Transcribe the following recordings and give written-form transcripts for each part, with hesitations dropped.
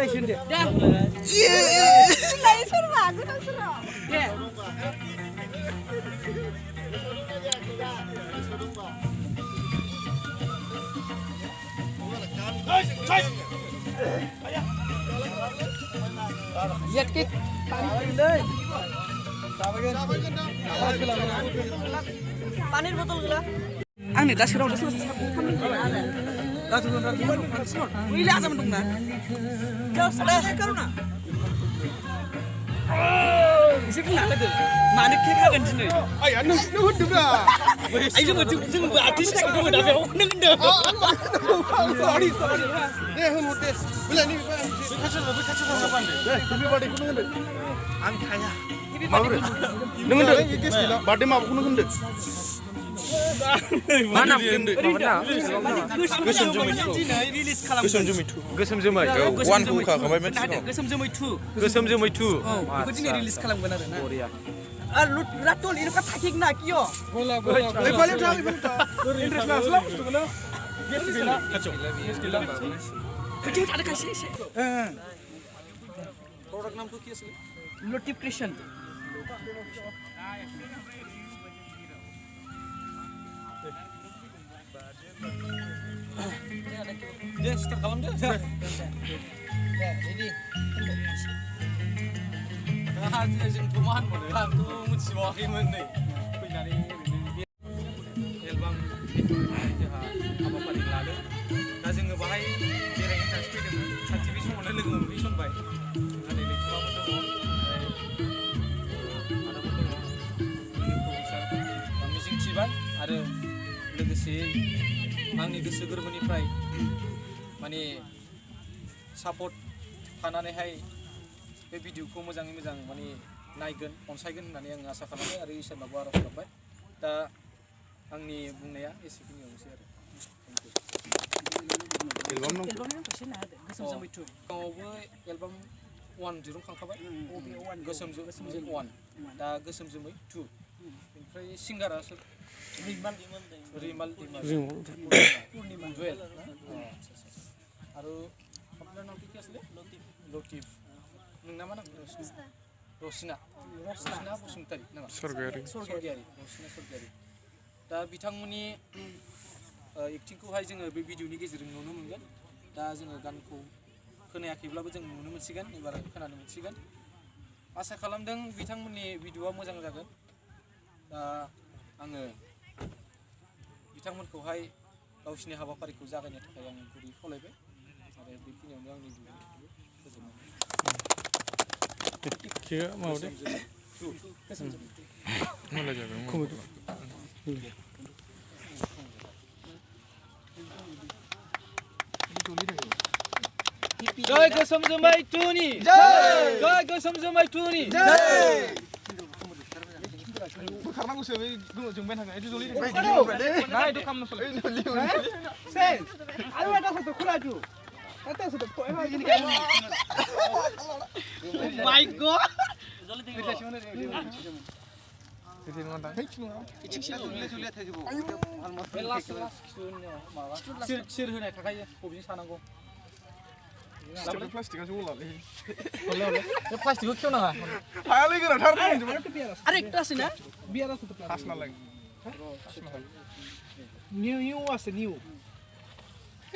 इसोर दे लाय सोरबा गोदाव सोराव दे yakit deh পানির বোতল গুলা आंनि दा सोराव दा उइले आजाम दंना ना एसे बुंना होदो मानो केक हागोन दिनै आया नों होदोब्रा आइ जोंबो आर्टिस्ट दङ दा बेयाव नों होनदों सरि दे होनहरदे बिलायनि बैखासो बान्दे दे हेपि बार्थडे खौनो होनदो आं थाया माबोरै नों होनदो बार्थडे माबाखौनो होनदो मा नाम गोसोम जोमै दिनै रिलिज खालामगोन गोसोम जोमै वान खौ खाबायमोन गोसोम जोमै 2 बेखौ दिनै रिलिज खालामगोन आरो ना आरो रातुल इनका थाकिक ना कियो बोला ओइ पाले उठा इंटरेस्ट ना असला बुस्तुखौनो गेट गैला खोथि थादो खायसे एसे प्रडाक्ट नामखौ कि आसले लटिफ क्रिएशन दे स्टार्ट खालाम दे दे रेडी जोंथ' मा होनबावनो आंथ' मिथिबावाखैमोन नै फैनानै ओरैनो एलबाम जोंहा हाबाफारि लादों दा जोङो बाहाय बेरायनो होननानैसो फैदोंमोन सानसे बे समावनो लोगो मोनफैसनबाय जोंहा नै लैथोमाबो दङ आदाबो दङ जोंनि प्रडिउसार मिजिंथिबाय आरो लोगोसे आंनि गोसो गोरबोनिफ्राय माने सापर्ट थानानैहाय बे भिडिअखौ मोजाङै मोजां माने नायगोन अनसायगोन होननानै आं आसा खालामो आरो इसोरनावबो आरज गाबबाय दा आंनि बुंनाया एसेखिनियावनोसै आरो एलबामावबो एलबाम 1 दिरुंखांखाबाय गोसोम जोमै 1 दा गोसोम जोमै 2 ओमफ्राय सिंगारा सोर रिमाल पूर्णिमा जुवेल आरो আপনার নাম কি আসলে লতিফ नोंना मा नाम रसिना बसुमतारी नामा सरगियारि रसिना सरगियारि दा बिथांमोननि एक्टिंखौहाय जोङो बे भिडिअनि गेजेरजों नुनो मोनगोन दा जोङो गानखौ खोनायाखैब्लाबो जों नुनो मोनसिगोन एबार खोनानो मोनसिगोन आसा खालामदों बिथांमोननि भिडिअआ मोजां जागोन दा आङो बिथांमोनखौहाय गावसिनि हाबाफारिखौ जागायनो थाखाय आं गुरै खावलायबाय आरो बेखिनियावनो आंनि बिबुंथिखौ जय गोसोम जोमै 2 नि जय गोसोम जोमै 2 नि बोखारनांगौसो बै जोंबाय थागोन एथु जलि ना एथु खामनो सले से आरो এটা সত খোলা তু এটা সত কই হয় গনি মাই গড জলদি দেখি सिर होनाय थाखायो बबेजों सानांगौ प्लास्टिकआसो गलालै बे प्लास्टिकखौ खेवनाङा हायालै गोराथार आरे एकटासो ना बियारासो तो हासना लाग निउ আছে निउ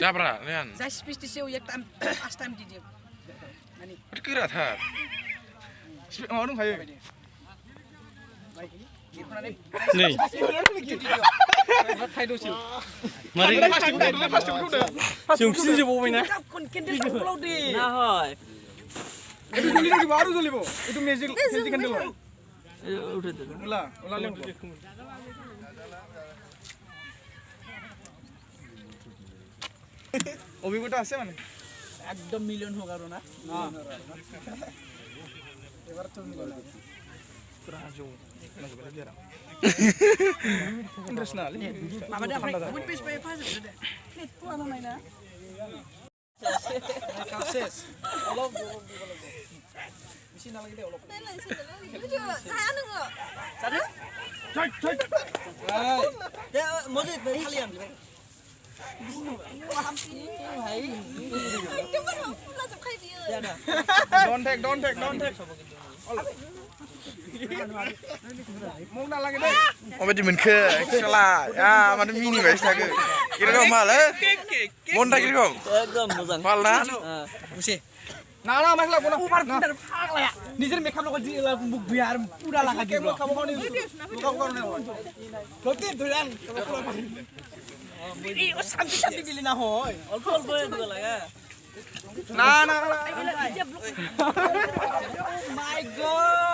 जाब्रा लेन जाय स्पेसियौ एक टाइम फार्स्ट टाइम दिदियो माने गोराथार माबा दंखायो नै थाइदोसो मारै प्लास्टिकखौ दे जोंसिन जोबावबायना केन्डेल सावलाव दे ना হয় एथु जलि দিব आरो जलिब एथु मेजिक केन्डेल उठे दे ओला लेम অভিজ্ঞতা আছে মানে একদম মিলিয়ন হোক আর না এবার তো মিলিয়ন রাজু ইন্টারন্যাশনাল মামাদা ভাই গুড পিস পাই ফাজ দে নেট পুরানো নাই না সাকসেস অলপ বেশি না লাগে দে অলপ saya nunggu জানো দে মজে খালি আনলি ভাই itu baru langsung kayak dia Don't take. Mau nak lagi deh. Oh, berarti menke, salah. Ah, mana mini guys, tak ke? Kira kau malah? Monda kira kau? Malah? Nah, mas lah, nah. Nijer makeup lo kerja lah, buk biar udah lah kerja lo. Kamu kau ni, kamu ni. Kau tu doyan. Ini sampai dili na hoy. Alkohol boleh juga lah ya. Nah. Oh my god.